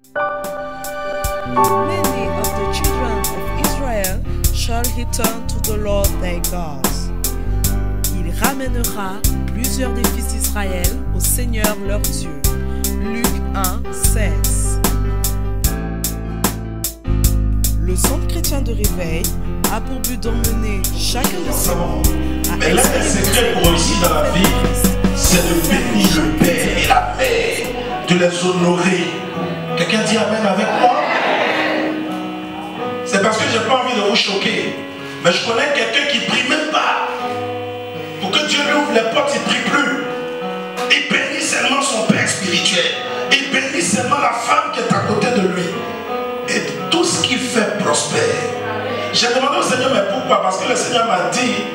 Many of the children of Israel shall return to the Lord their God. Il ramènera plusieurs des fils d'Israël au Seigneur leur Dieu. Luc 1, 16. Le centre chrétien de réveil a pour but d'emmener chacun de ses membres à mais l'un des secrets pour réussir dans la vie, c'est de bénir le père et la mère, de les honorer. Quelqu'un dit amen avec moi? C'est parce que je n'ai pas envie de vous choquer, mais je connais quelqu'un qui ne prie même pas. Pour que Dieu lui ouvre les portes, il ne prie plus. Il bénit seulement son père spirituel. Il bénit seulement la femme qui est à côté de lui. Et tout ce qu'il fait prospère. J'ai demandé au Seigneur, mais pourquoi? Parce que le Seigneur m'a dit,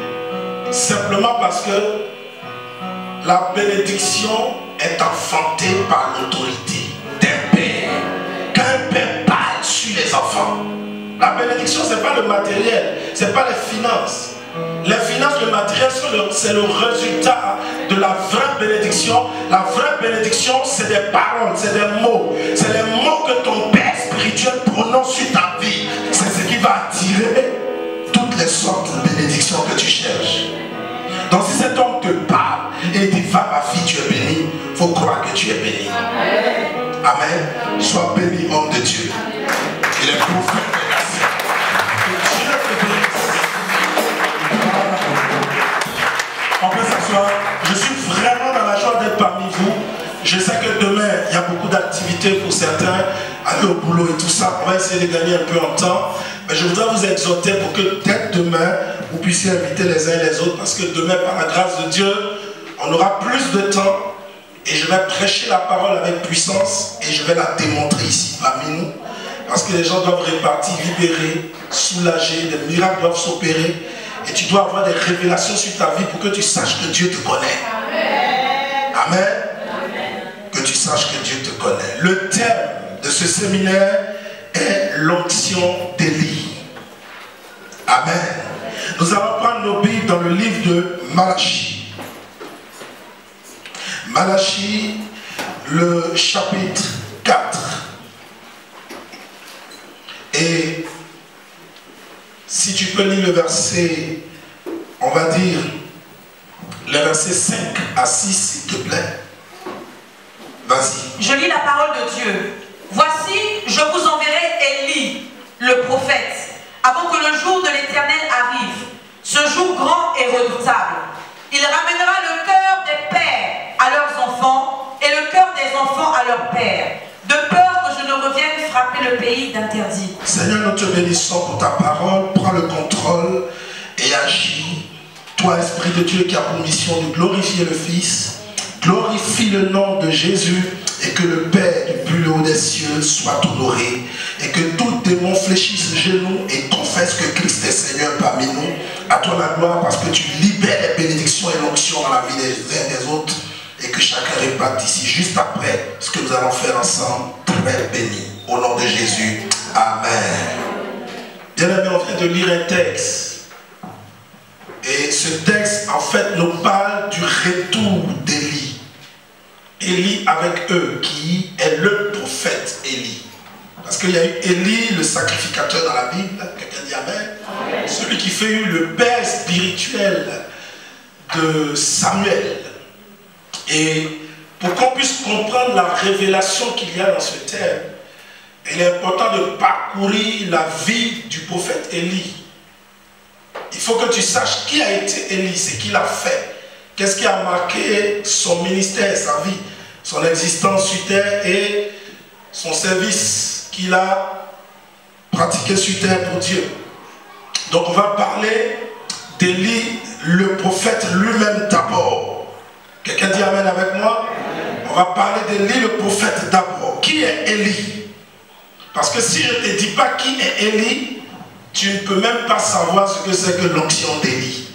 simplement parce que la bénédiction est enfantée par l'autorité d'un père. Quand un père parle sur les enfants, la bénédiction, ce n'est pas le matériel, ce n'est pas les finances. Les finances, le matériel, c'est le résultat de la vraie bénédiction. La vraie bénédiction, c'est des paroles, c'est des mots. C'est les mots que ton père spirituel prononce sur ta vie. C'est ce qui va attirer toutes les sortes de bénédictions que tu cherches. Donc si cet homme te parle et dit va ma fille, tu es bénie, il faut croire que tu es bénie. Amen. Sois béni, homme de Dieu. Il est prophète des nations. Que Dieu te bénisse. On peut s'asseoir. Je suis vraiment dans la joie d'être parmi vous. Je sais que demain, il y a beaucoup d'activités pour certains, aller au boulot et tout ça. On va essayer de gagner un peu en temps. Mais je voudrais vous exhorter pour que dès demain, vous puissiez inviter les uns et les autres. Parce que demain, par la grâce de Dieu, on aura plus de temps. Et je vais prêcher la parole avec puissance. Et je vais la démontrer ici parmi nous. Parce que les gens doivent repartir libérés, soulagés. Des miracles doivent s'opérer. Et tu dois avoir des révélations sur ta vie pour que tu saches que Dieu te connaît. Amen. Amen. Que tu saches que Dieu te connaît. Le thème de ce séminaire est l'onction d'Élie. Amen. Nous allons prendre nos Bibles dans le livre de Malachie. Malachie, le chapitre 4. Et si tu peux lire le verset, on va dire, le verset 5 à 6, s'il te plaît. Vas-y. Je lis la parole de Dieu. Voici, je vous enverrai Élie, le prophète, avant que le jour de l'Éternel arrive, ce jour grand et redoutable. Il ramènera le cœur des pères à leurs enfants et le cœur des enfants à leurs pères, de peur que je ne revienne frapper le pays d'interdit. Seigneur, nous te bénissons pour ta parole. Prends le contrôle et agis. Toi, Esprit de Dieu, qui a pour mission de glorifier le Fils, glorifie le nom de Jésus et que le Père du plus haut des cieux soit honoré et que tout démon fléchisse genoux et confesse que Christ est Seigneur parmi nous. À toi la gloire parce que tu libères les bénédictions et l'onction dans la vie des uns et des autres et que chacun réparte ici juste après ce que nous allons faire ensemble. Très béni. Au nom de Jésus. Amen. Bien-aimés, on vient de lire un texte. Et ce texte, en fait, nous parle du retour d'Élie. Élie avec eux, qui est le prophète Élie. Parce qu'il y a eu Élie, le sacrificateur dans la Bible. Quelqu'un dit Amen. Amen. Celui qui fait le père spirituel de Samuel. Et pour qu'on puisse comprendre la révélation qu'il y a dans ce thème, il est important de parcourir la vie du prophète Élie. Il faut que tu saches qui a été Élie, ce qu'il a fait. Qu'est-ce qui a marqué son ministère, sa vie, son existence sur terre et son service qu'il a pratiqué sur terre pour Dieu. Donc on va parler d'Élie, le prophète lui-même d'abord. Quelqu'un dit Amen avec moi? On va parler d'Élie, le prophète d'abord. Qui est Élie? Parce que si je ne te dis pas qui est Élie, tu ne peux même pas savoir ce que c'est que l'onction d'Élie.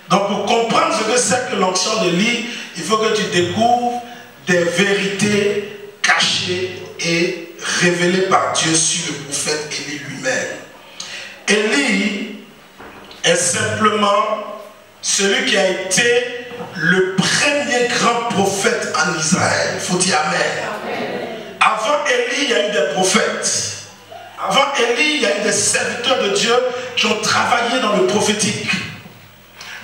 Donc pour comprendre ce que c'est que l'onction d'Élie, il faut que tu découvres des vérités cachées et révélées par Dieu sur le prophète Élie lui-même. Élie est simplement celui qui a été le premier grand prophète en Israël. Il faut dire Amen. Amen. Avant Élie, il y a eu des prophètes. Avant Élie, il y a eu des serviteurs de Dieu qui ont travaillé dans le prophétique.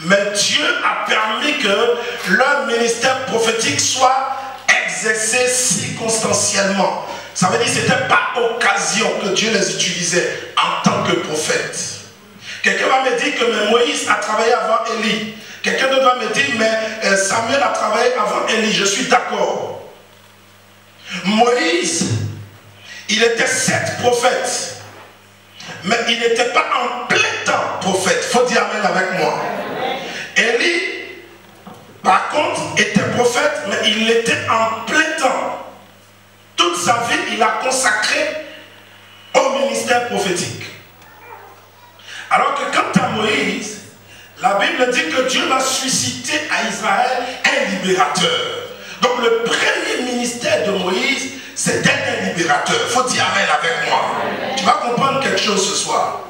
Mais Dieu a permis que leur ministère prophétique soit exercé circonstanciellement. Ça veut dire que ce n'était pas occasion que Dieu les utilisait en tant que prophète. Quelqu'un va me dire que Moïse a travaillé avant Élie. Quelqu'un d'autre va me dire, mais Samuel a travaillé avant Élie. Je suis d'accord. Moïse, il était 7 prophètes. Mais il n'était pas en plein temps prophète. Il faut dire amen avec moi. Élie, par contre, était prophète, mais il était en plein temps. Toute sa vie, il a consacré au ministère prophétique. Alors que quant à Moïse, la Bible dit que Dieu va susciter à Israël un libérateur. Donc le premier ministère de Moïse, c'était un libérateur. Il faut dire amen avec moi. Tu vas comprendre quelque chose ce soir.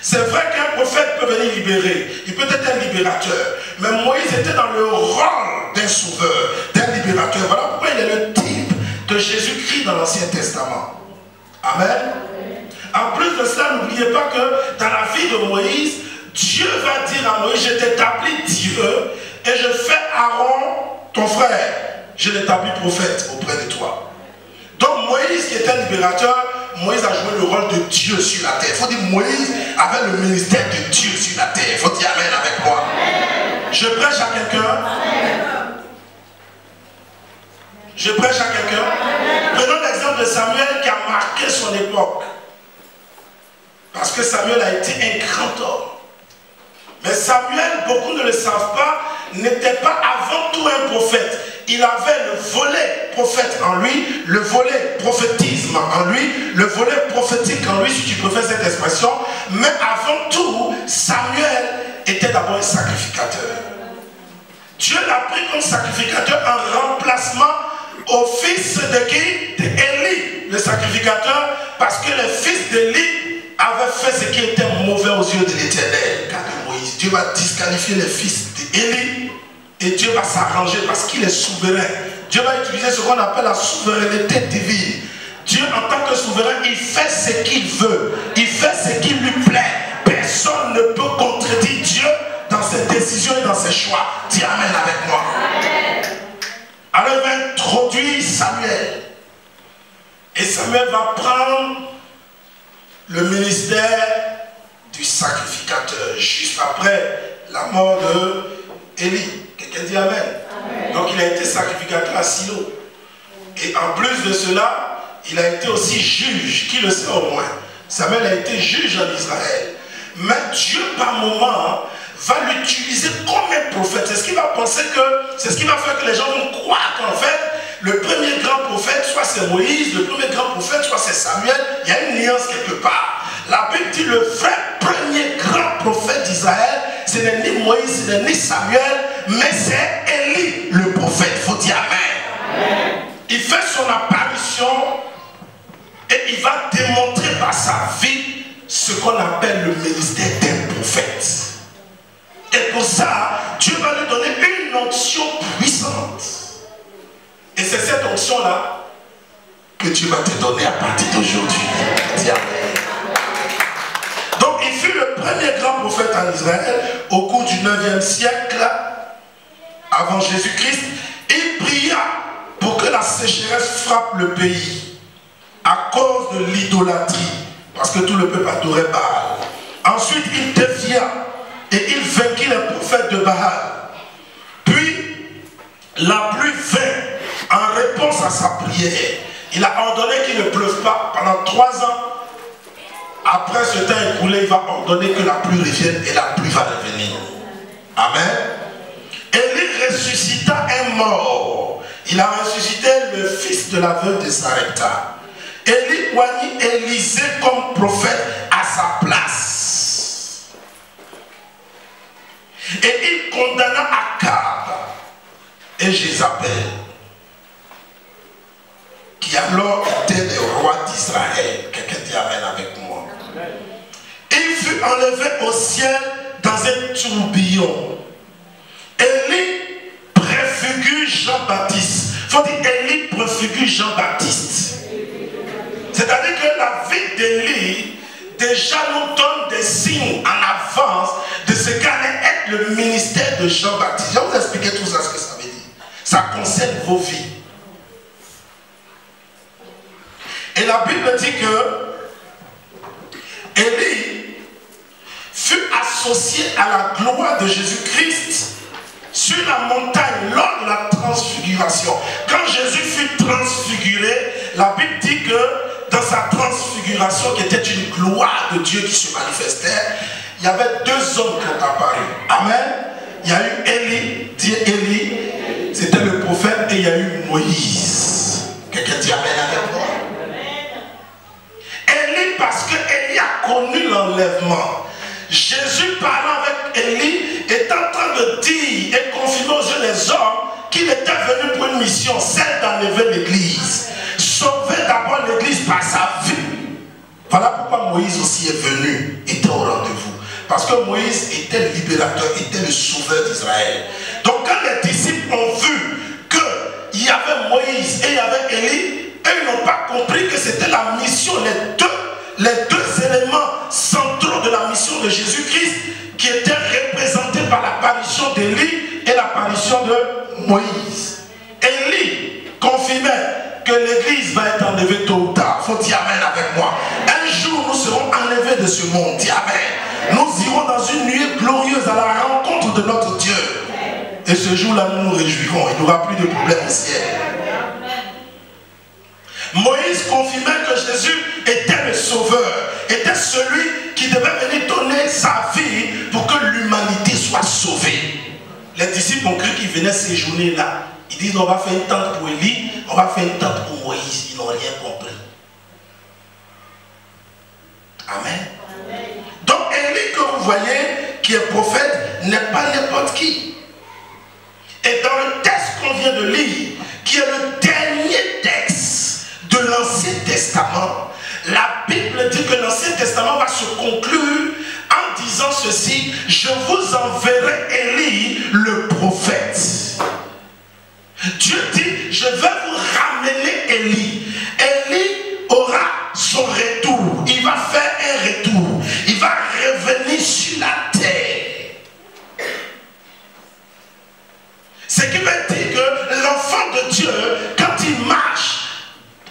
C'est vrai qu'un prophète peut venir libérer. Il peut être un libérateur. Mais Moïse était dans le rôle d'un sauveur, d'un libérateur. Voilà pourquoi il est le type de Jésus-Christ dans l'Ancien Testament. Amen. En plus de cela, n'oubliez pas que dans la vie de Moïse, Dieu va dire à Moïse, je t'établis Dieu et je fais Aaron, ton frère, je l'établis prophète auprès de toi. Donc Moïse qui était libérateur, Moïse a joué le rôle de Dieu sur la terre. Il faut dire Moïse avait le ministère de Dieu sur la terre. Il faut dire amen avec moi. Je prêche à quelqu'un. Je prêche à quelqu'un. Prenons l'exemple de Samuel qui a marqué son époque. Parce que Samuel a été un grand homme. Mais Samuel, beaucoup ne le savent pas, n'était pas avant tout un prophète. Il avait le volet prophète en lui, le volet prophétisme en lui, le volet prophétique en lui, si tu préfères cette expression. Mais avant tout, Samuel était d'abord un sacrificateur. Dieu l'a pris comme sacrificateur en remplacement au fils de qui? D'Élie, le sacrificateur, parce que le fils d'Élie avait fait ce qui était mauvais aux yeux de l'Éternel. Car Moïse, Dieu va disqualifier le fils d'Élie et Dieu va s'arranger parce qu'il est souverain. Dieu va utiliser ce qu'on appelle la souveraineté divine. Dieu, en tant que souverain, il fait ce qu'il veut. Il fait ce qui lui plaît. Personne ne peut contredire Dieu dans ses décisions et dans ses choix. Dis amen avec moi. Amen. Alors il va introduire Samuel. Et Samuel va prendre le ministère du sacrificateur juste après la mort de Élie. Quelqu'un dit amen. Amen. Donc il a été sacrificateur à Silo. Et en plus de cela, il a été aussi juge. Qui le sait au moins? Samuel a été juge en Israël. Mais Dieu par moment va l'utiliser comme un prophète. C'est ce qui va penser que, c'est ce qui va faire que les gens vont croire qu'en fait, le premier grand prophète, soit c'est Moïse, le premier grand prophète, soit c'est Samuel. Il y a une nuance quelque part. La Bible dit le vrai premier grand prophète d'Israël, ce n'est ni Moïse, ce n'est ni Samuel, mais c'est Élie, le prophète. Il faut dire amen. Amen. Il fait son apparition et il va démontrer par sa vie ce qu'on appelle le ministère d'un prophète. Et pour ça, Dieu va lui donner une onction puissante. Et c'est cette onction-là que Dieu va te donner à partir d'aujourd'hui. Dis amen. Donc il fut le premier grand prophète en Israël au cours du 9e siècle avant Jésus-Christ. Il pria pour que la sécheresse frappe le pays à cause de l'idolâtrie, parce que tout le peuple adorait Baal. Ensuite il défia et il vainquit les prophètes de Baal. Puis la pluie vint en réponse à sa prière. Il a ordonné qu'il ne pleuve pas pendant 3 ans. Après ce temps écoulé, il va ordonner que la pluie revienne et la pluie va revenir. Amen. Élie ressuscita un mort. Il a ressuscité le fils de la veuve de Sarepta. Élie oignit Élisée comme prophète à sa place. Et il condamna Akab et Jézabel, qui alors étaient les rois d'Israël. Quelqu'un dit amen avec moi. Il fut enlevé au ciel dans un tourbillon. Élie préfigure Jean-Baptiste. Il faut dire Élie préfigure Jean-Baptiste. de Jean-Baptiste. Je vais vous expliquer tout ça, ce que ça veut dire. Ça concerne vos vies. Et la Bible dit que Élie fut associé à la gloire de Jésus-Christ sur la montagne lors de la transfiguration. Quand Jésus fut transfiguré, la Bible dit que dans sa transfiguration, qui était une gloire de Dieu qui se manifestait, il y avait deux hommes qui ont apparu. Amen. Il y a eu Élie, dit Élie, c'était le prophète, et il y a eu Moïse. Quelqu'un dit Amen avec moi. Élie, parce que Élie a connu l'enlèvement. Jésus parlant avec Élie est en train de dire et confirmer aux yeux des hommes qu'il était venu pour une mission, celle d'enlever l'église. Sauver d'abord l'église par sa vie. Voilà pourquoi Moïse aussi est venu, était au rendez-vous. Parce que Moïse était le libérateur, était le sauveur d'Israël. Donc quand les disciples ont vu qu'il y avait Moïse et il y avait Élie, eux ils n'ont pas compris que c'était la mission, les deux éléments centraux de la mission de Jésus-Christ qui étaient représentés par l'apparition d'Élie et l'apparition de Moïse. Élie confirmait que l'église va être enlevée tôt ou tard. Il faut dire Amen avec moi. Un jour nous serons enlevés de ce monde. Dis Amen. Nous irons dans une nuée glorieuse à la rencontre de notre Dieu. Et ce jour-là nous nous réjouirons. Il n'y aura plus de problème au ciel. Moïse confirmait que Jésus était le sauveur, était celui qui devait venir donner sa vie pour que l'humanité soit sauvée. Les disciples ont cru qu'il venait séjourner là. Ils disent on va faire une tente pour Élie, on va faire une tente pour Moïse. Ils n'ont rien compris. Amen. Donc Élie que vous voyez, qui est prophète, n'est pas n'importe qui. Et dans le texte qu'on vient de lire, qui est le dernier texte de l'Ancien Testament, la Bible dit que l'Ancien Testament va se conclure en disant ceci: je vous enverrai Élie le prophète. Dieu dit: je vais vous ramener Élie. Élie aura son retour. Il va faire un retour. Il va revenir sur la terre. Ce qui veut dire que l'enfant de Dieu, quand il marche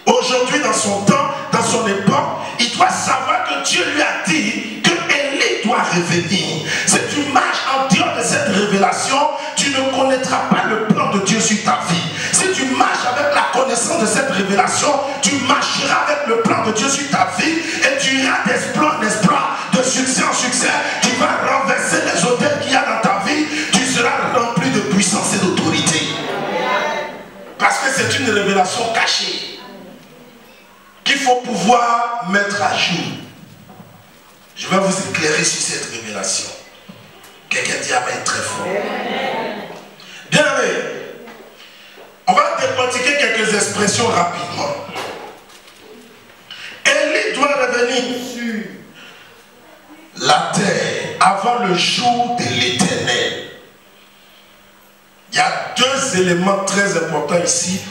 aujourd'hui dans son temps, dans son époque, il doit savoir que Dieu lui a dit que Élie doit revenir. Si tu marches en dehors de cette révélation, tu ne connaîtras pas le plan de Dieu sur ta vie. Si tu marches avec la connaissance de cette révélation, tu marcheras avec le plan de Dieu sur ta vie et tu iras d'exploit en exploit, de succès en succès. Tu vas renverser les hôtels qu'il y a dans ta vie. Tu seras rempli de puissance et d'autorité. Parce que c'est une révélation cachée qu'il faut pouvoir mettre à jour. Je vais vous éclairer sur cette révélation. Quelqu'un dit Amen très fort. Bien aimé, on va décortiquer quelques expressions rapidement. Élie doit revenir sur la terre avant le jour de l'Éternel. Il y a deux éléments très importants ici.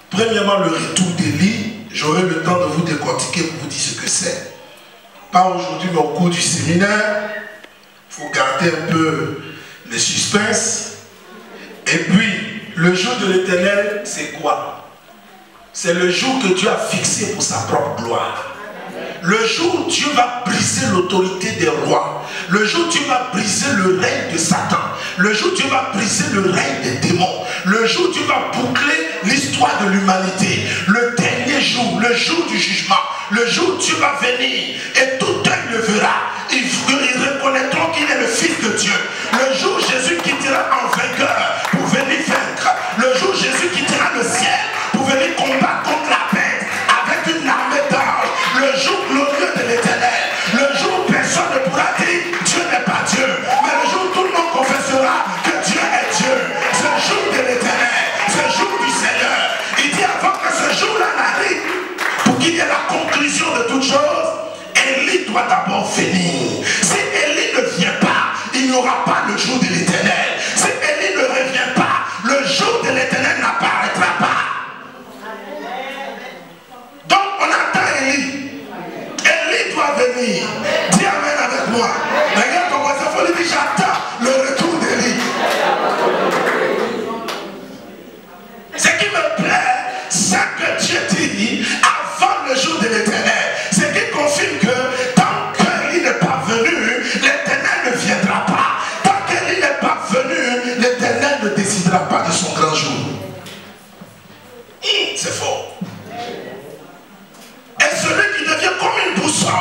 Premièrement, le retour d'Élie. J'aurai le temps de vous décortiquer pour vous dire ce que c'est. Pas aujourd'hui, mais au cours du séminaire. Il faut garder un peu le suspense. Et puis, le jour de l'Éternel, c'est quoi? C'est le jour que Dieu a fixé pour sa propre gloire. Le jour où Dieu va briser l'autorité des rois. Le jour où Dieu va briser le règne de Satan. Le jour où Dieu va briser le règne des démons. Le jour où Dieu va boucler l'histoire de l'humanité. Le dernier jour, le jour du jugement. Le jour où Dieu va venir et tout œil le verra. Ils reconnaîtront qu'il est le Fils de Dieu. Le jour où Jésus quittera en vainqueur pour venir vaincre. Le jour où Jésus quittera le ciel pour venir combattre contre la bête avec une armée d'anges. Le jour glorieux de l'Éternel. Le jour où personne ne pourra dire Dieu n'est pas Dieu. Mais le jour où tout le monde confessera que Dieu est Dieu. C'est le jour de l'Éternel. C'est le jour du Seigneur. Il dit avant que ce jour-là n'arrive, pour qu'il y ait la conclusion de toutes choses, Élie doit d'abord venir. Si Élie ne vient pas, il n'y aura pas le jour de l'Éternel. Si Élie ne revient pas, le jour c'est fort. Et celui qui devient comme une boussole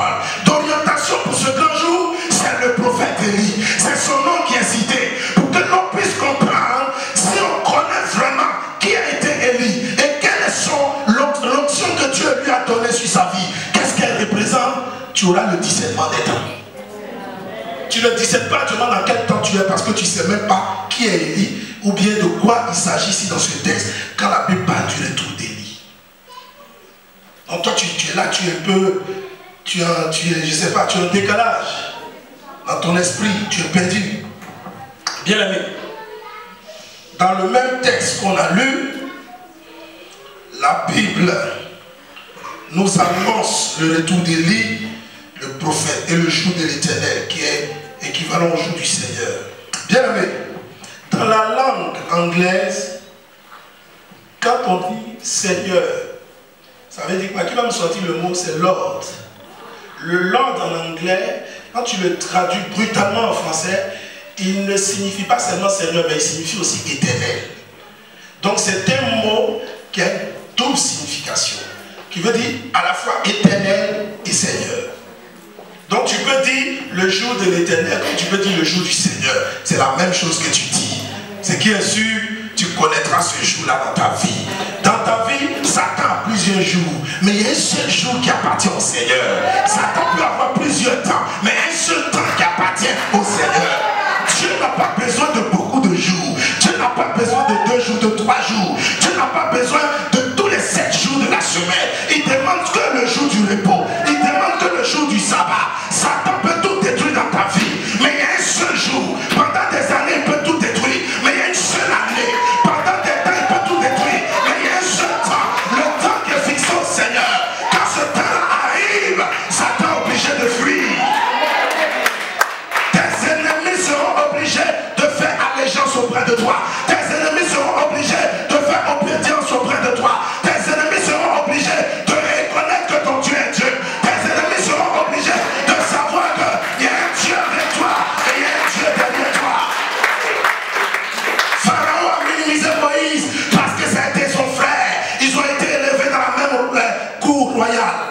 d'orientation pour ce grand jour, c'est le prophète Élie. C'est son nom qui est cité. Pour que l'on puisse comprendre si on connaît vraiment qui a été Élie et quelle est l'onction que Dieu lui a donnée sur sa vie. Qu'est-ce qu'elle représente? Tu auras le discernement des temps. Tu ne discernes pas, tu demandes dans quel temps tu es parce que tu ne sais même pas qui est Élie ou bien de quoi il s'agit ici dans ce texte quand la Bible parle du retour d'Élie. Donc toi tu es là, tu es un peu, je sais pas, tu as un décalage dans ton esprit, tu es perdu. Bien aimé, dans le même texte qu'on a lu, la Bible nous annonce le retour d'Élie, le prophète, et le jour de l'Éternel qui est équivalent au jour du Seigneur. Bien aimé, dans la langue anglaise, quand on dit Seigneur, ça veut dire quoi? Qui va me sortir le mot? C'est Lord. Le Lord en anglais, quand tu le traduis brutalement en français, il ne signifie pas seulement Seigneur, mais il signifie aussi éternel. Donc c'est un mot qui a une double signification, qui veut dire à la fois éternel et Seigneur. Donc tu peux dire le jour de l'Éternel, comme tu peux dire le jour du Seigneur. C'est la même chose que tu dis. Ce qui est sûr, tu connaîtras ce jour-là dans ta vie. Dans ta vie, Satan a plusieurs jours, mais il y a un seul jour qui appartient au Seigneur. Satan peut avoir plusieurs temps, mais un seul temps qui appartient au Seigneur. Dieu n'a pas besoin de beaucoup de jours. Dieu n'a pas besoin de 2 jours, de 3 jours. Dieu n'a pas besoin de tous les 7 jours de la semaine. Il demande que le jour du repos. Il demande que le jour du sabbat. Satan peut tout détruire dans ta vie, mais il y a un seul jour. Pendant des années, il peut tout détruire, mais il y a une seule année. Pendant des temps, il peut tout détruire, mais il y a un seul temps. Le temps qui est fixé au Seigneur. Quand ce temps arrive, Satan est obligé de fuir. Tes ennemis seront obligés de faire allégeance auprès de toi. Tes ennemis seront obligés de faire obédience auprès de toi. Tes ennemis seront obligés de reconnaître que ton Dieu est Dieu. Tes ennemis seront obligés de savoir qu'il y a un Dieu avec toi et il y a un Dieu derrière toi. Pharaon a minimisé Moïse parce que ça a été son frère. Ils ont été élevés dans la même cour royale.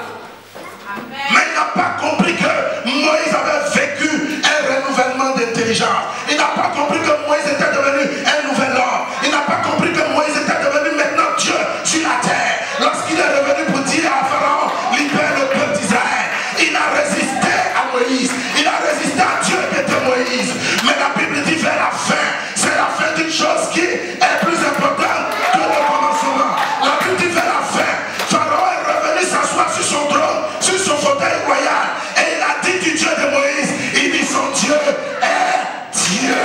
Mais il n'a pas compris que Moïse avait vécu un renouvellement d'intelligence. Il n'a pas compris que Moïse était devenu un nouvel homme. Il n'a pas compris que Moïse était devenu maintenant Dieu sur la terre. Lorsqu'il est revenu pour dire à Pharaon, libère le peuple d'Israël, il a résisté à Moïse. Il a résisté à Dieu qui était Moïse. Mais la Bible dit vers la fin, c'est la fin d'une chose qui est plus importante que le commencement. La Bible dit vers la fin, Pharaon est revenu s'asseoir sur son trône, sur son fauteuil royal, et il a dit du Dieu de Moïse, il dit son Dieu est Dieu.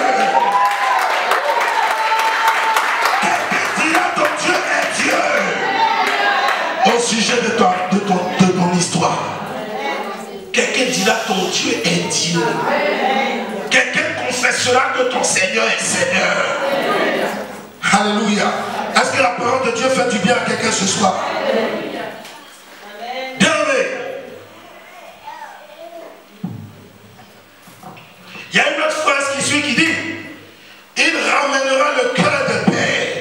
Quelqu'un dira ton Dieu est Dieu au sujet de ton histoire. Quelqu'un dira ton Dieu est Dieu. Quelqu'un confessera que ton Seigneur est Seigneur. Alléluia. Est-ce que la parole de Dieu fait du bien à quelqu'un ce soir? Bien aimé. Il y a une autre phrase qui suit qui dit: il ramènera le cœur de père.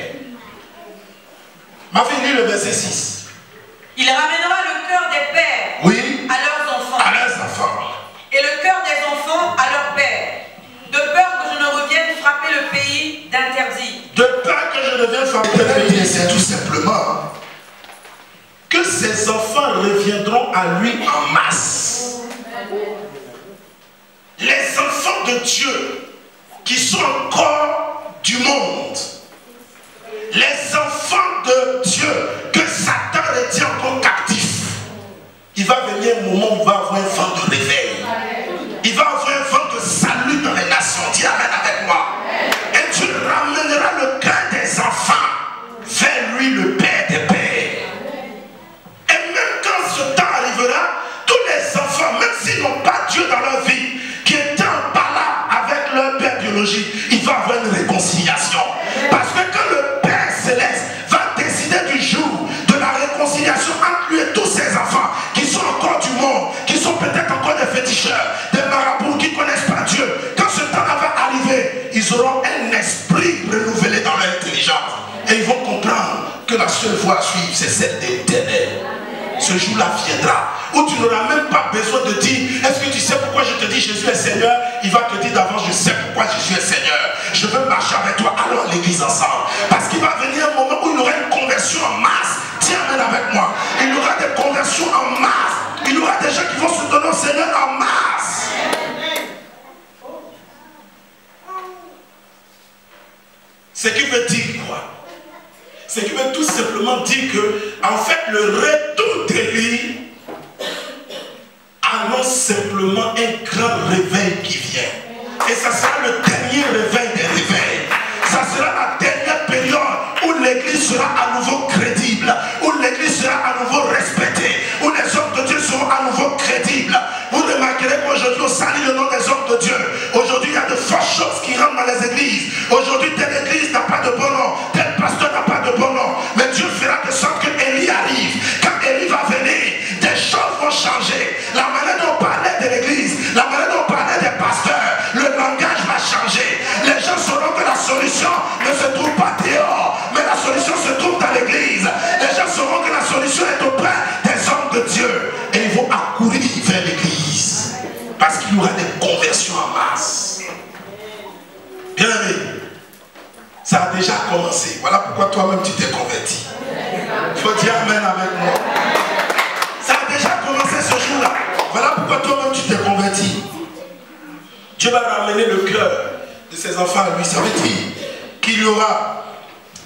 Ma fille lit le verset 6. Il ramènera le cœur des pères, oui, à leurs enfants. À leurs enfants. Et le cœur des enfants à leur père, de peur que je ne revienne frapper le pays d'interdit. De peur que je ne vienne frapper le pays, c'est tout simplement que ses enfants reviendront à lui en masse. Les enfants de Dieu qui sont encore du monde, les enfants de Dieu que Satan retient encore captifs, il va venir un moment où il va avoir un vent de réveil. Il va avoir un vent de salut dans les nations. Dis amen avec moi. Et tu ramèneras le cœur des enfants vers lui, le Père des pères. Et même quand ce temps arrivera, tous les enfants, même s'ils n'ont pas Dieu dans leur vie, qui étaient en palabre avec leur père biologique, il va avoir une réconciliation. Parce que quand le Père Céleste va décider du jour de la réconciliation entre lui et tous ses enfants, qui sont encore du monde, qui sont peut-être encore des féticheurs, des marabouts qui ne connaissent pas Dieu, quand ce temps va arriver, ils auront un esprit renouvelé dans leur intelligence. Et ils vont comprendre comprendre que la seule voie à suivre, c'est celle d'Éternel. Ce jour-là viendra où tu n'auras même pas besoin de dire est-ce que tu sais pourquoi je te dis Jésus est Seigneur? Il va te dire d'avance, je sais pourquoi Jésus est Seigneur. Je veux marcher avec toi, allons à l'église ensemble. Parce qu'il va venir un moment où il y aura une conversion en masse. Tiens, amène avec moi. Il y aura des conversions en masse. Il y aura des gens qui vont se donner au Seigneur en masse. Ce qui veut dire quoi? Ce qui veut tout simplement dire que, en fait, le retour d'Élie annonce simplement un grand réveil qui vient. Et ça sera le dernier réveil des réveils. Ça sera la dernière période où l'église sera à nouveau crédible, où l'église sera à nouveau respectée, où les hommes de Dieu seront à nouveau crédibles. Vous remarquerez qu'aujourd'hui on salit le nom des hommes de Dieu. Aujourd'hui il y a de fortes choses qui rentrent dans les églises. Aujourd'hui telle église n'a pas de bon nom, tel pasteur n'a pas de bon nom. Mais Dieu fera de sorte que Élie arrive. Quand Élie va venir, des choses vont changer. La manière dont on parlait de l'église, la manière dont on parlait des pasteurs, le langage va changer. Les gens sauront que la solution ne se trouve pas dehors, mais la solution se trouve dans l'église. Les gens sauront que la solution est auprès des hommes de Dieu. Et ils vont accourir vers l'église. Parce qu'il y aura des conversions en masse. Bien aimé, ça a déjà commencé. Voilà pourquoi toi-même tu t'es converti. Il faut dire amen avec moi. Ça a déjà commencé ce jour-là. Voilà pourquoi toi-même tu t'es converti. Dieu va ramener le cœur de ses enfants à lui. Ça veut dire qu'il y aura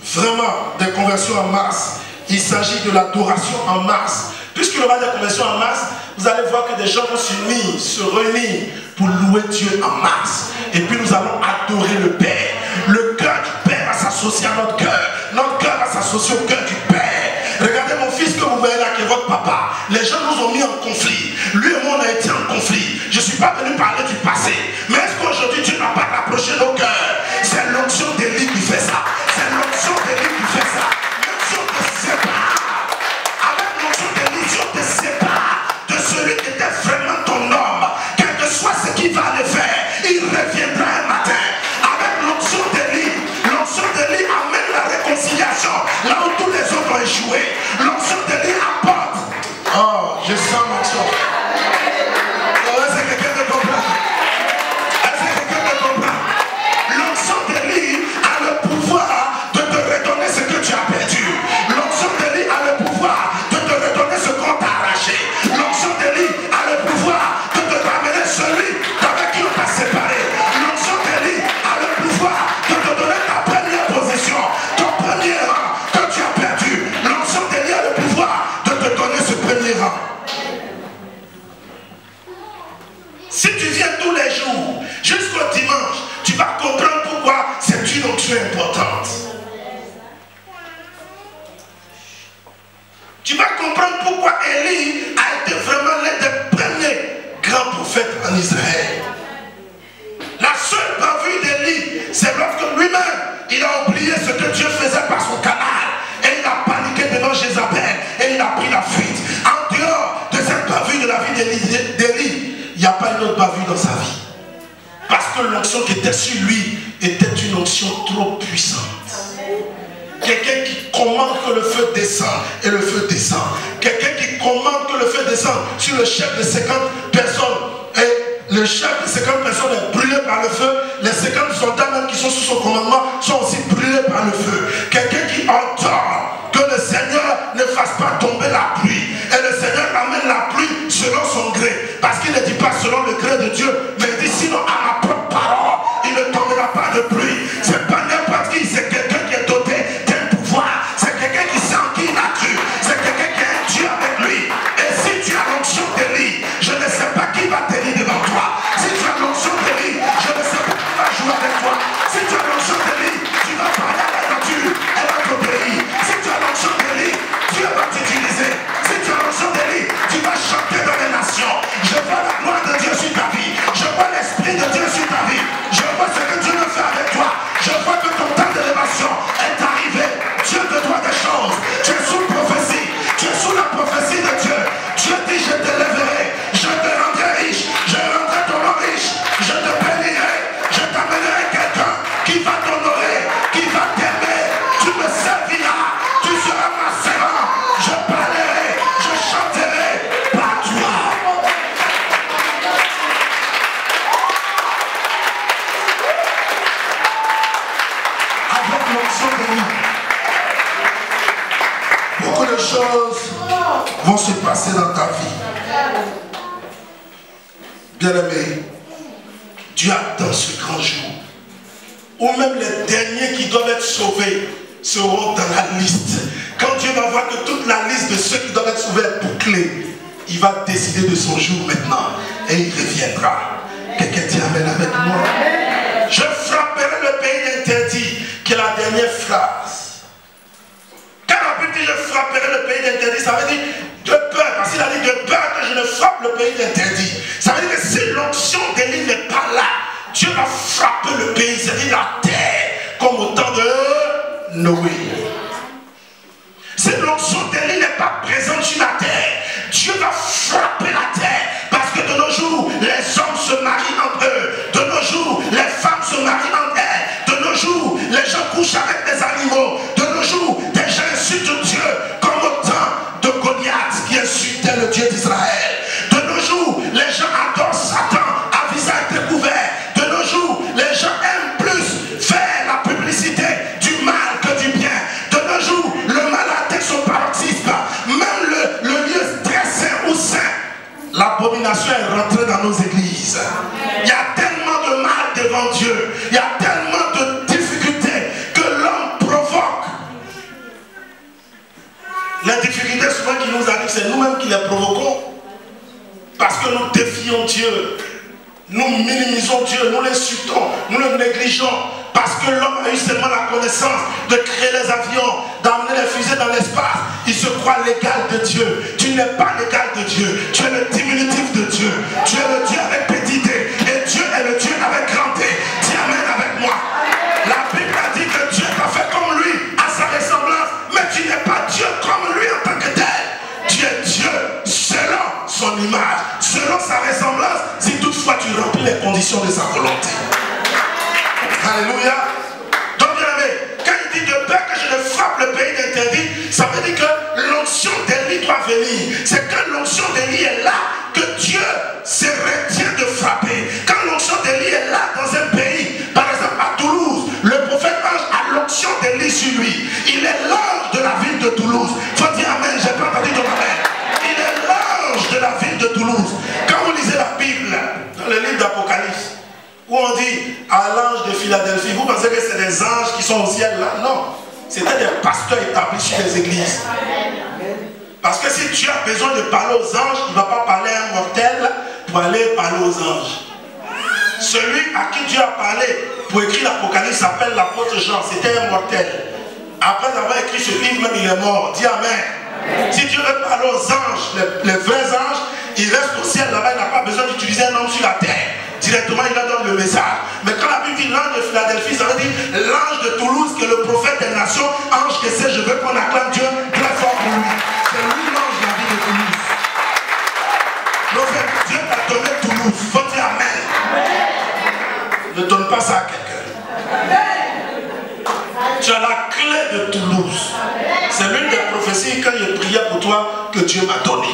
vraiment des conversions en masse. Il s'agit de l'adoration en masse. Puisqu'il y aura des conversions en masse, vous allez voir que des gens vont s'unir, se réunir pour louer Dieu en masse. Et puis nous allons adorer le Père. Le cœur du Père va s'associer à notre cœur. Notre cœur va s'associer au cœur du Père. Regardez mon fils que vous voyez là, qui est votre papa. Les gens nous ont mis en conflit. Lui et moi on a été en conflit. Je ne suis pas venu parler du passé. Mais est-ce qu'aujourd'hui Dieu n'a pas rapproché nos cœurs? C'est l'onction d'Élie qui fait ça. C'est l'onction d'Élie qui fait ça. L'onction te sépare. Avec l'onction d'Élie, Dieu te sépare de celui qui était vraiment ton homme. Quel que soit ce qu'il va le faire, il reviendra un matin. Avec l'onction d'Élie amène la réconciliation là où tous les autres ont échoué. L'onction d'Élie apporte. Oh, je sens l'onction. Oh, est-ce que quelqu'un me comprend? Est-ce que quelqu'un me comprend? L'onction d'Élie a le pouvoir de te redonner ce que tu as perdu. L'onction d'Élie a le pouvoir de te redonner ce qu'on t'a arraché. L'onction d'Élie a le pouvoir de te ramener celui avec qui on t'a séparé. L'onction d'Élie a le pouvoir de te donner ta première position, ton premier rang que tu as perdu. L'onction d'Élie a le pouvoir de te donner ce premier rang. Si tu viens tous les jours, jusqu'au dimanche, tu vas comprendre pourquoi c'est une onction importante. Tu vas comprendre pourquoi Élie a été vraiment l'un des premiers grands prophètes en Israël. La seule bavure d'Élie, c'est lorsque lui-même, il a oublié ce que Dieu faisait par son canal. Et il a paniqué devant Jézabel et il a pris la fuite. En dehors de cette bavure de la vie d'Élie, il n'y a pas une autre bavure dans sa vie. Parce que l'onction qui était sur lui était une onction trop puissante. Quelqu'un qui commande que le feu descende et le feu descend. Quelqu'un qui commande que le feu descende sur le chef de 50 personnes. Et le chef de 50 personnes est brûlé par le feu. Les 50 soldats même qui sont sous son commandement sont aussi brûlés par le feu. Quelqu'un qui entend que le Seigneur ne fasse pas tomber la pluie. Et le Seigneur amène la pluie selon son gré. Parce qu'il ne dit pas selon le gré de Dieu, mais il dit sinon à ma propre parole, il ne tombera pas de pluie. C'est pas n'importe qui, c'est quelqu'un qui est doté d'un pouvoir. C'est quelqu'un qui sent qui il a cru. C'est quelqu'un qui a un Dieu avec lui. Et si tu as l'onction d'Élie, je ne sais pas qui va tenir devant toi. Si tu as l'onction d'Élie, je ne sais pas qui va jouer avec toi. Si tu as l'onction d'Élie, tu vas parler à la nature, elle va t'obéir. Si tu as l'onction d'Élie, Dieu va t'utiliser. Si tu as l'onction d'Élie, tu vas chanter dans les nations. grandes choses vont se passer dans ta vie. Bien-aimé, Dieu attend ce grand jour où même les derniers qui doivent être sauvés seront dans la liste. Quand Dieu va voir que toute la liste de ceux qui doivent être sauvés est bouclée, il va décider de son jour maintenant et il reviendra. Quelqu'un dit amen avec moi. Je frapperai le pays d'interdit, qui est la dernière phrase. Quand la Bible dit je frapperai le pays d'interdit, ça veut dire de peur, parce qu'il a dit de peur que je ne frappe le pays d'interdit. Ça veut dire que si l'onction d'Élie n'est pas là, Dieu va frapper le pays, c'est-à-dire la terre, comme au temps de Noé. Si l'onction d'Élie n'est pas présente sur la terre, Dieu va frapper la terre. Parce que de nos jours, les hommes se marient entre eux. De nos jours, les femmes se marient entre elles. De nos jours, les gens couchent avec des animaux. De nos jours, des gens insultent Dieu comme au temps de Goliath qui insultait le Dieu d'Israël. De nos jours, les gens adorent Satan à visage découvert. De nos jours, les gens aiment plus faire la publicité du mal que du bien. De nos jours, le mal atteint son paroxysme. Même le lieu très saint ou saint, l'abomination est rentrée dans nos églises. Il y a tellement de mal devant Dieu. Il y a tellement de difficultés que l'homme provoque. Les difficultés souvent qui nous arrivent, c'est nous-mêmes qui les provoquons. Parce que nous défions Dieu. Nous minimisons Dieu, nous l'insultons, nous le négligeons. Parce que l'homme a eu seulement la connaissance de créer les avions, d'amener les fusées dans l'espace. Il se croit l'égal de Dieu. Tu n'es pas l'égal de Dieu. Tu es le diminutif de Dieu. Tu es le Dieu avec petit d. Et Dieu est le Dieu avec grand D. Dis amen avec moi. La Bible a dit que Dieu t'a fait comme lui, à sa ressemblance. Mais tu n'es pas Dieu comme lui en tant que tel. Tu es Dieu selon son image, selon sa ressemblance, si toutefois tu remplis les conditions de sa volonté. Alléluia. Donc bien aimé, quand il dit de peur que je ne frappe le pays d'interdit, ça veut dire que l'onction d'Élie doit venir. C'est quand l'onction d'Élie est là que Dieu se retient de frapper. Quand l'onction d'Élie est là dans un pays, par exemple à Toulouse, le prophète ange a l'onction d'Élie sur lui. Il est l'ange de la ville de Toulouse. Faut dire amen, j'ai pas entendu ton amen. Il est l'ange de la ville de Toulouse. Quand vous lisez la Bible, dans le livre d'Apocalypse, où on dit à l'ange de Philadelphie, vous pensez que c'est des anges qui sont au ciel là? Non, c'était des pasteurs établis sur les églises. Parce que si Dieu a besoin de parler aux anges, il ne va pas parler à un mortel pour aller parler aux anges. Celui à qui Dieu a parlé pour écrire l'Apocalypse s'appelle l'apôtre Jean, c'était un mortel. Après avoir écrit ce livre, même il est mort. Dis amen. Si Dieu veut parler aux anges, les vrais anges, il reste au ciel là-bas, il n'a pas besoin d'utiliser un homme sur la terre. Directement, il leur donne le message. Mais quand la Bible dit l'ange de Philadelphie, ça veut dire l'ange de Toulouse, qui est le prophète des nations, ange que c'est, je veux qu'on acclame Dieu très fort pour lui. C'est lui l'ange de la ville de Toulouse. Donc, Dieu t'a donné Toulouse. Faut dire amen. Ne donne pas ça à quelqu'un. Tu as la clé de Toulouse. C'est l'une des prophéties, quand il priait pour toi, que Dieu m'a donné.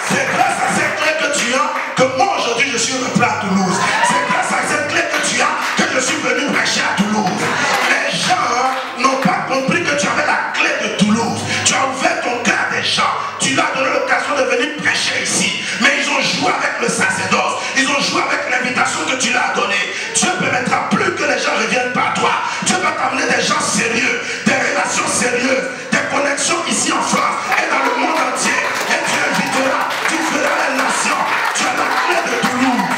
C'est grâce à cette clé que tu as que moi aujourd'hui je suis rentré à Toulouse. C'est grâce à cette clé que tu as que je suis venu prêcher à Toulouse. Les gens n'ont pas compris que tu avais la clé de Toulouse. Tu as ouvert ton cœur à des gens. Tu leur as donné l'occasion de venir prêcher ici. Mais ils ont joué avec le sacerdoce. Ils ont joué avec l'invitation que tu leur as donnée. Dieu ne permettra plus que les gens reviennent par toi. Dieu va t'amener des gens sérieux, des relations sérieuses, des connexions ici en France et dans le monde entier. Et tu inviteras, tu feras les nations. Tu as la clé de Toulouse.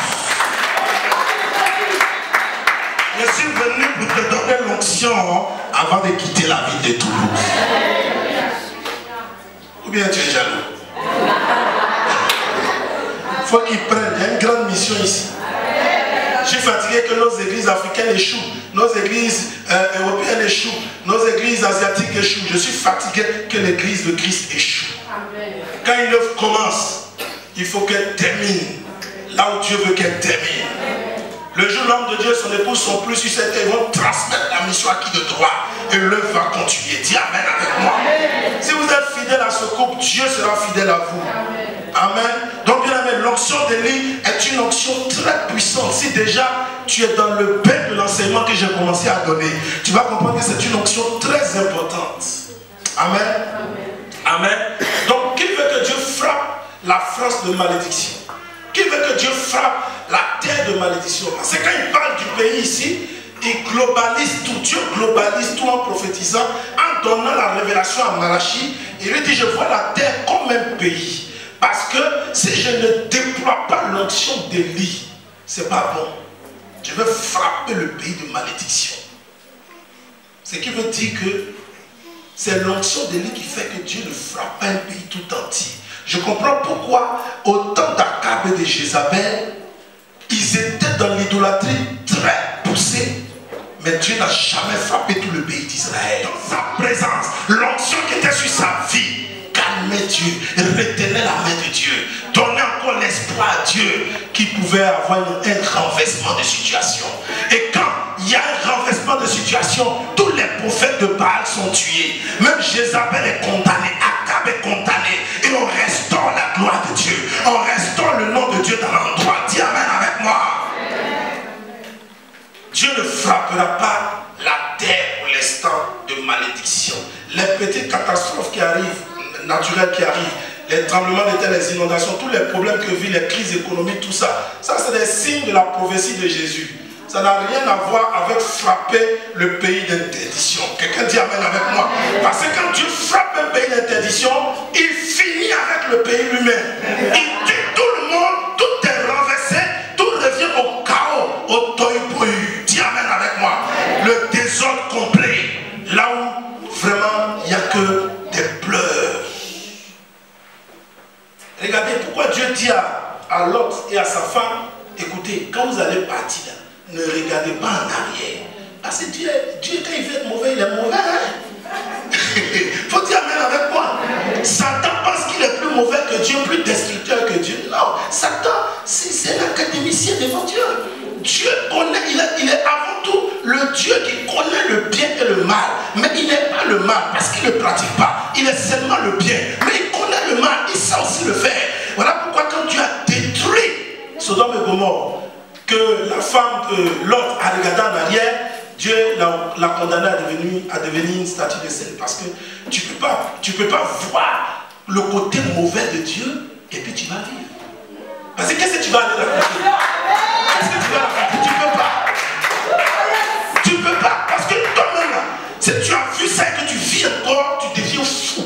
Je suis venu pour te donner l'onction avant de quitter la ville de Toulouse. Ou bien tu es jaloux? Il faut qu'ils prennent. Il y a une grande mission ici. Je suis fatigué que nos églises africaines échouent, nos églises européennes échouent, nos églises asiatiques échouent. Je suis fatigué que l'église de Christ échoue. Quand une œuvre commence, il faut qu'elle termine là où Dieu veut qu'elle termine. Le jour où l'homme de Dieu et son épouse sont plus sur cette terre, ils vont transmettre la mission à qui de droit. Et l'œuvre va continuer. Dis amen avec moi. Si vous êtes fidèle à ce couple, Dieu sera fidèle à vous. Amen. Donc bien aimé, l'onction d'Élie est une onction très puissante. Si déjà tu es dans le bain de l'enseignement que j'ai commencé à donner, tu vas comprendre que c'est une onction très importante. Amen. Amen. Donc, qui veut que Dieu frappe la France de malédiction? Qui veut que Dieu frappe la terre de malédiction? Parce que quand il parle du pays ici, il globalise tout. Dieu globalise tout en prophétisant, en donnant la révélation à Malachie. Il lui dit, je vois la terre comme un pays. Parce que si je ne déploie pas l'onction d'Élie, c'est pas bon. Je vais frapper le pays de malédiction. Ce qui veut dire que c'est l'onction d'Élie qui fait que Dieu ne frappe pas un pays tout entier. Je comprends pourquoi, au temps d'Akab et de Jézabel, ils étaient dans l'idolâtrie très poussée, mais Dieu n'a jamais frappé tout le pays d'Israël. Dans sa présence, l'onction qui était sur sa vie, calmait Dieu, retenait la main de Dieu, donnait encore l'espoir à Dieu qui pouvait avoir un renversement de situation. Et quand il y a un renversement de situation, tous les prophètes de Baal sont tués. Même Jézabel est condamné, Akab est condamné. Et on restaure la gloire de Dieu. On restaure le nom de Dieu dans l'endroit. Dis amen avec moi. Dieu ne frappera pas la terre pour l'instant de malédiction. Les petites catastrophes qui arrivent, naturelles qui arrivent, les tremblements de terre, les inondations, tous les problèmes que vit, les crises économiques, tout ça, ça c'est des signes de la prophétie de Jésus. Ça n'a rien à voir avec frapper le pays d'interdiction. Quelqu'un dit amen avec moi. Parce que quand Dieu frappe un pays d'interdiction, il finit avec le pays lui-même. Il tue tout le monde, tout est renversé, tout revient au chaos, au tohu-bohu. Dis amen avec moi. Le désordre complet. Là où vraiment il n'y a que des pleurs. Regardez pourquoi Dieu dit à Lot et à sa femme, écoutez, quand vous allez partir, ne regardez pas en arrière. Parce que Dieu quand il veut être mauvais, il est mauvais. Faut dire amen avec moi. Satan pense qu'il est plus mauvais que Dieu, plus destructeur que Dieu. Non, Satan, c'est un académicien devant Dieu. Dieu connaît, il est avant tout le Dieu qui connaît le bien et le mal. Mais il n'est pas le mal parce qu'il ne le pratique pas. Il est seulement le bien. Mais il connaît le mal, il sait aussi le faire. Voilà pourquoi quand Dieu a détruit Sodome et Gomorrhe, que la femme de Lot a regardé en arrière, Dieu l'a condamné à devenir une statue de sel. Parce que tu peux pas voir le côté mauvais de Dieu et puis tu vas vivre. Parce que qu'est-ce que tu vas aller raconter? Qu'est-ce que tu vas raconter? Tu peux pas. Tu peux pas. Parce que toi-même, si tu as vu ça et que tu vis encore, tu deviens fou.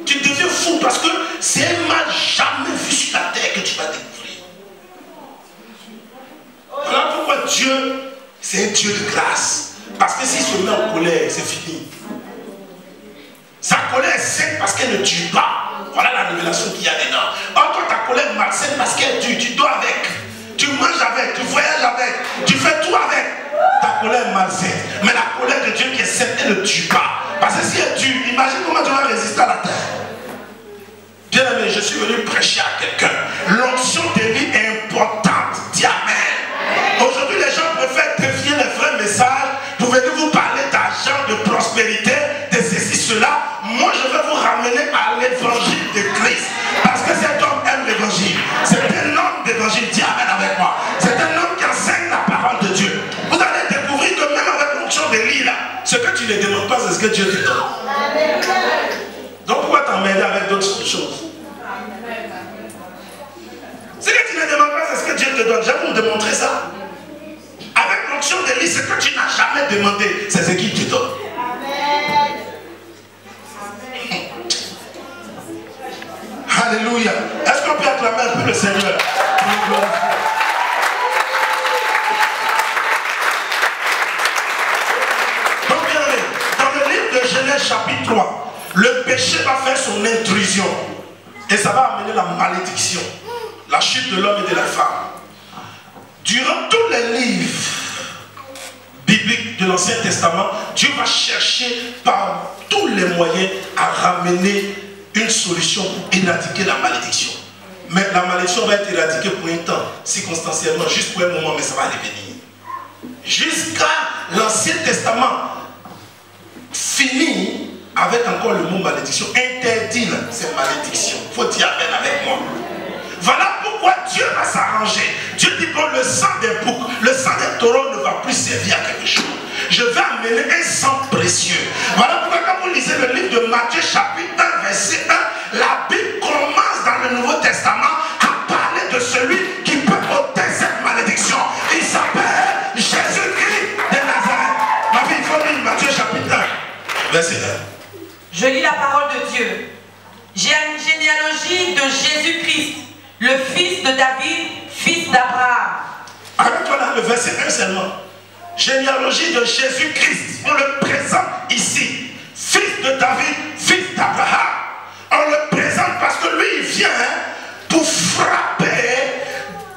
Tu deviens fou parce que c'est un mal jamais vu sur la terre que tu vas découvrir. Voilà pourquoi Dieu, c'est un Dieu de grâce. Parce que s'il se met en colère, c'est fini. Sa colère est saine parce qu'elle ne tue pas. Voilà la révélation qu'il y a dedans. Or, toi, ta colère est malsaine parce qu'elle tue. Tu dors avec, tu manges avec, tu voyages avec, tu fais tout avec. Ta colère est malsaine. Mais la colère de Dieu qui est saine, elle ne tue pas. Parce que si elle tue, imagine comment tu vas résister à la terre. Bien aimé, je suis venu prêcher à quelqu'un. L'onction d'Élie est importante. Dis amen. Aujourd'hui, les gens préfèrent défier les vrais messages pour venir vous parler d'argent, de prospérité, de ceci, cela. Moi, je vais vous ramener à l'évangile de Christ. Parce que cet homme aime l'évangile. C'est un homme d'évangile. Dis amen avec moi. C'est un homme qui enseigne la parole de Dieu. Vous allez découvrir que même avec l'onction d'Élie, là, ce que tu ne demandes pas, c'est ce que Dieu te donne. Donc pourquoi t'emmerder avec d'autres choses? Ce que tu ne demandes pas, c'est ce que Dieu te donne. Je vais vous démontrer ça. Avec l'onction d'Élie, ce que tu n'as jamais demandé, c'est ce qu'il te donne. Alléluia. Est-ce qu'on peut acclamer un peu le Seigneur? Donc, dans le livre de Genèse chapitre 3, le péché va faire son intrusion. Et ça va amener la malédiction. La chute de l'homme et de la femme. Durant tous les livres bibliques de l'Ancien Testament, Dieu va chercher par tous les moyens à ramener une solution pour éradiquer la malédiction. Mais la malédiction va être éradiquée pour un temps, circonstanciellement, juste pour un moment, mais ça va revenir. Jusqu'à l'Ancien Testament finit avec encore le mot malédiction, interdit cette malédiction. Il faut dire amen avec moi. Voilà pourquoi Dieu va s'arranger. Dieu dit, bon, le sang des boucs, le sang des taureaux ne va plus servir à quelque chose. Je vais amener un sang précieux. Voilà pourquoi quand vous lisez le livre de Matthieu chapitre 1 verset 1, la Bible commence dans le Nouveau Testament à parler de celui qui peut ôter cette malédiction. Il s'appelle Jésus-Christ de Nazareth. Ma vie, il faut lire Matthieu chapitre 1 verset 1. Je lis la parole de Dieu. J'ai une généalogie de Jésus-Christ, le fils de David, fils d'Abraham. Arrête-toi là, le verset 1 seulement. Généalogie de Jésus-Christ. On le présente ici. Fils de David, fils d'Abraham. On le présente parce que lui, il vient pour frapper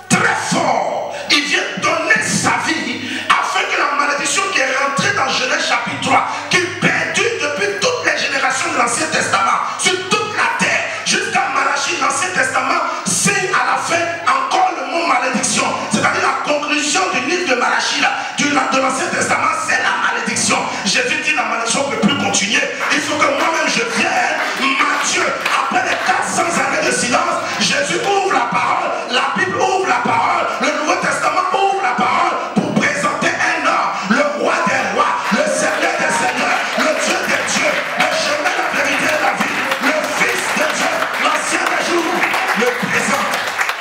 très fort. Il vient donner sa vie afin que la malédiction qui est rentrée dans Genèse chapitre 3, qui perdure depuis toutes les générations de l'Ancien Testament, sur toute la terre, jusqu'à Malachie, l'Ancien Testament, signe à la fin encore le mot malédiction. C'est-à-dire la conclusion du livre de Malachie, là, de l'Ancien Testament, c'est la malédiction. Jésus dit la malédiction ne peut plus continuer. Il faut que moi-même je vienne. Matthieu, après les 400 années de silence, Jésus ouvre la parole, la Bible ouvre la parole, le Nouveau Testament ouvre la parole pour présenter un homme, le roi des rois, le Seigneur des seigneurs, le Dieu des dieux, le chemin, la vérité et la vie, le Fils de Dieu, l'ancien des jours, le présent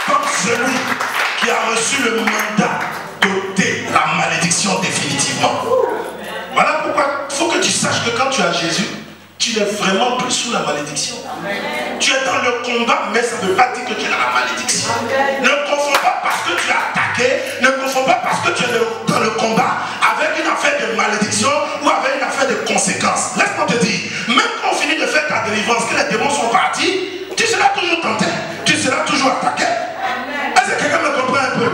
comme celui qui a reçu le mandat d'ôter la malédiction définitivement. Voilà pourquoi il faut que tu saches que quand tu as Jésus, tu n'es vraiment plus sous la malédiction. Tu es dans le combat, mais ça ne veut pas dire que tu es dans la malédiction. Ne confonds pas parce que tu es attaqué, ne confonds pas parce que tu es dans le combat avec une affaire de malédiction ou avec une affaire de conséquences. Laisse-moi te dire, même quand on finit de faire ta délivrance, que les démons sont partis, tu seras toujours tenté, tu seras toujours attaqué. Est-ce que quelqu'un me comprend un peu?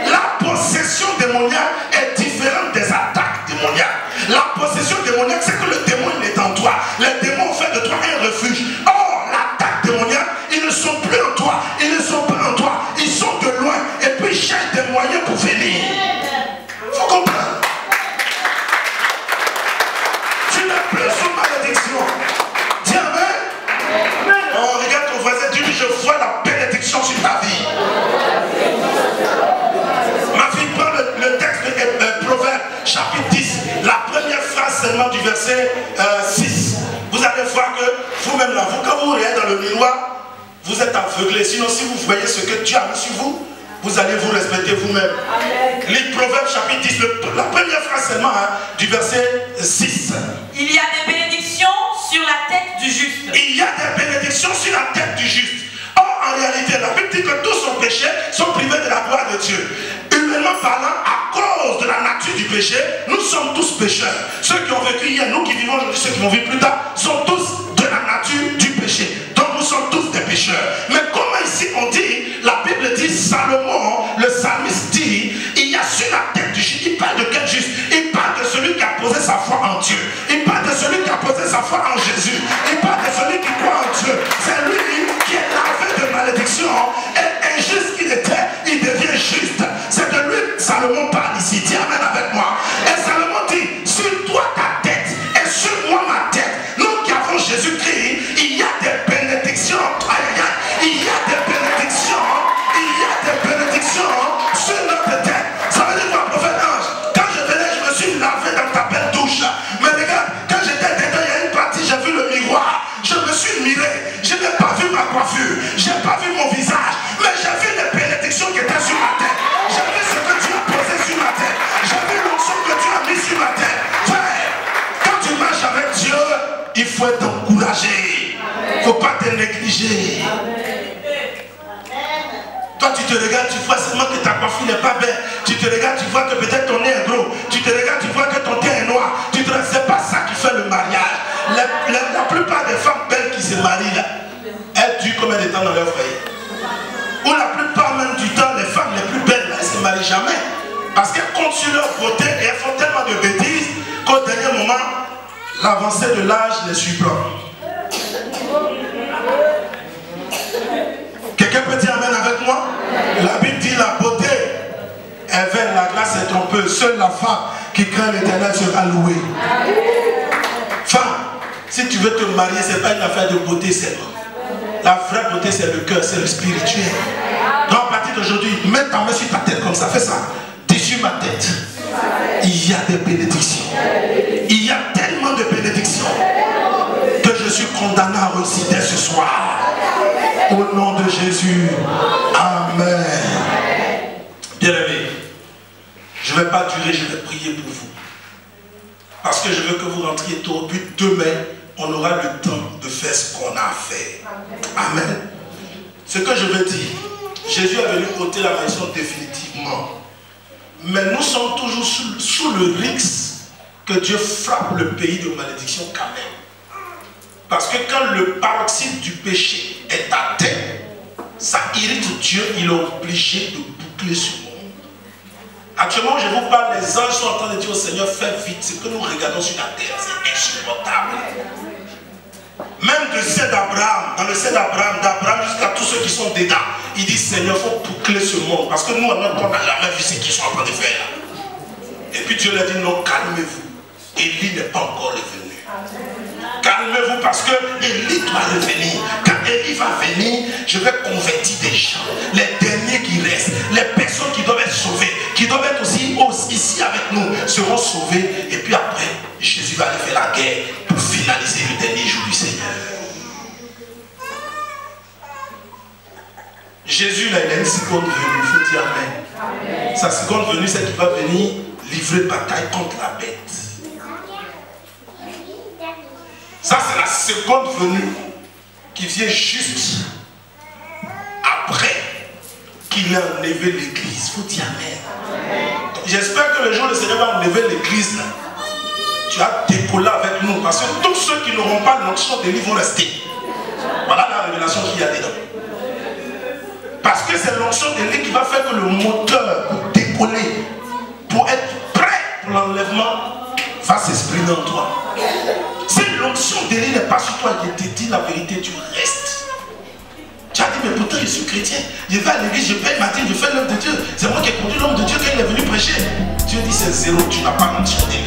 La possession démoniaque est différente des attaques démoniaques. La possession démoniaque, c'est que le démon il est en toi. Les démons ont fait de toi un refuge. Or, l'attaque démoniaque, ils ne sont plus en toi. Ils ne sont pas en toi. Ils sont de loin. Et puis ils cherchent des moyens pour venir. Il faut comprendre. Tu n'es plus sous malédiction. Dis amen. Oh, regarde ton voisin, tu dis, je vois la bénédiction sur ta vie. Ma fille prend le texte de Proverbe chapitre 10, la première phrase seulement du verset 6. Vous allez voir que vous-même là, quand vous regardez dans le miroir, vous êtes aveuglé. Sinon, si vous voyez ce que Dieu a mis sur vous, vous allez vous respecter vous-même. Les Proverbes chapitre 10, la première phrase seulement du verset 6. Il y a des bénédictions sur la tête du juste. Il y a des bénédictions sur la tête du juste. Or, en réalité, la Bible dit que tous son péché sont privés de la gloire de Dieu. Humainement parlant, à cause de la nature du péché, nous sommes tous pécheurs. Ceux qui ont vécu hier, nous qui vivons aujourd'hui, ceux qui vont vivre plus tard, sont tous de la nature du péché. Donc nous sommes tous des pécheurs. Mais comment ici on dit, la Bible dit, Salomon, le psalmiste dit, il y a sur la tête du juste. Il parle de quel juste? Il parle de celui qui a posé sa foi en Dieu. Il parle de celui qui a posé sa foi en Jésus. Il parle de celui qui croit en Dieu. C'est lui qui est lavé de malédiction. Et injuste qu'il était, il devient juste. C'est de lui Salomon parle ici. Dis amen avec moi. Et Salomon dit, sur toi ta tête et sur moi ma tête. Nous qui avons Jésus-Christ, il y a des bénédictions. Il y a des bénédictions. Il y a des bénédictions sur notre tête. Ça veut dire quoi, prophète Ange? Quand je venais, je me suis lavé dans ta belle douche. Mais regarde, quand j'étais dedans, il y a une partie, j'ai vu le miroir. Je me suis miré. Je n'ai pas vu ma coiffure. Je n'ai pas vu mon visage. Mais j'ai vu les bénédictions qui étaient sur ma tête. J'ai vu ce que Dieu a posé sur ma tête. J'ai vu l'onction que Dieu a mis sur ma tête. Frère, quand tu marches avec Dieu, il faut être encouragé. Il ne faut pas te négliger. Toi, tu te regardes, tu vois seulement que ta coiffure n'est pas belle. Tu te regardes, tu vois que peut-être ton nez est gros. Tu te regardes, tu vois que ton teint est noir. Tu te regardes, c'est pas ça qui fait le mariage. La plupart des femmes belles qui se marient là, elles durent combien de temps dans leur foyer? Ou la plupart même du temps, les femmes les plus belles là, elles ne se marient jamais. Parce qu'elles comptent sur leur beauté et elles font tellement de bêtises qu'au dernier moment, l'avancée de l'âge les surprend. Quelqu'un peut dire amen avec moi? La Bible dit la beauté est vaine, la grâce est trompeuse. Seule la femme qui craint l'Éternel sera louée. Femme, si tu veux te marier, ce n'est pas une affaire de beauté seulement. La vraie beauté, c'est le cœur, c'est le spirituel. Donc à partir d'aujourd'hui, mets ta main sur ta tête comme ça, fais ça. Dis sur ma tête. Il y a des bénédictions. Il y a tellement de bénédictions que je suis condamné à réussir ce soir. Au nom de Jésus. Amen. Bien-aimés, je ne vais pas durer, je vais prier pour vous. Parce que je veux que vous rentriez tôt. Puis demain, on aura le temps de faire ce qu'on a à faire. Amen. Ce que je veux dire, Jésus est venu ôter la malédiction définitivement. Mais nous sommes toujours sous le risque que Dieu frappe le pays de malédiction quand même. Parce que quand le paroxysme du péché est atteint, ça irrite Dieu, il est obligé de boucler ce monde. Actuellement, je vous parle, les anges sont en train de dire au Seigneur, fais vite, ce que nous regardons sur la terre, c'est insupportable. Même de sein d'Abraham, dans le sein d'Abraham jusqu'à tous ceux qui sont dedans, il dit Seigneur, il faut boucler ce monde. Parce que nous, en même temps, on n'a jamais vu ce qu'ils sont en train de faire. Et puis Dieu leur dit non, calmez-vous. Élie n'est pas encore revenu. Calmez-vous parce que Élie doit revenir. Quand Élie va venir, je vais convertir des gens. Les derniers qui restent, les personnes qui doivent être sauvées, qui doivent être aussi ici avec nous, seront sauvées. Et puis après, Jésus va aller faire la guerre pour finaliser le dernier jour du Seigneur. Jésus, là, il a une seconde venue, il faut dire Amen. Sa seconde venue, c'est qu'il va venir livrer bataille contre la bête. Ça, c'est la seconde venue qui vient juste après qu'il ait enlevé l'église. Il faut dire Amen. J'espère que le jour où le Seigneur va enlever l'église, tu as décollé avec nous. Parce que tous ceux qui n'auront pas l'onction de lui vont rester. Voilà la révélation qu'il y a dedans. Parce que c'est l'onction de lui qui va faire que le moteur pour décoller, pour être prêt pour l'enlèvement, va s'exprimer en toi. Si l'onction d'Élie n'est pas sur toi, il te dit la vérité, tu restes. Tu as dit, mais pourtant je suis chrétien. Je vais à l'église, je paye ma dîme, je fais l'œuvre de Dieu. C'est moi qui ai conduit l'homme de Dieu quand il est venu prêcher. Dieu dit, c'est zéro, tu n'as pas l'onction d'Élie.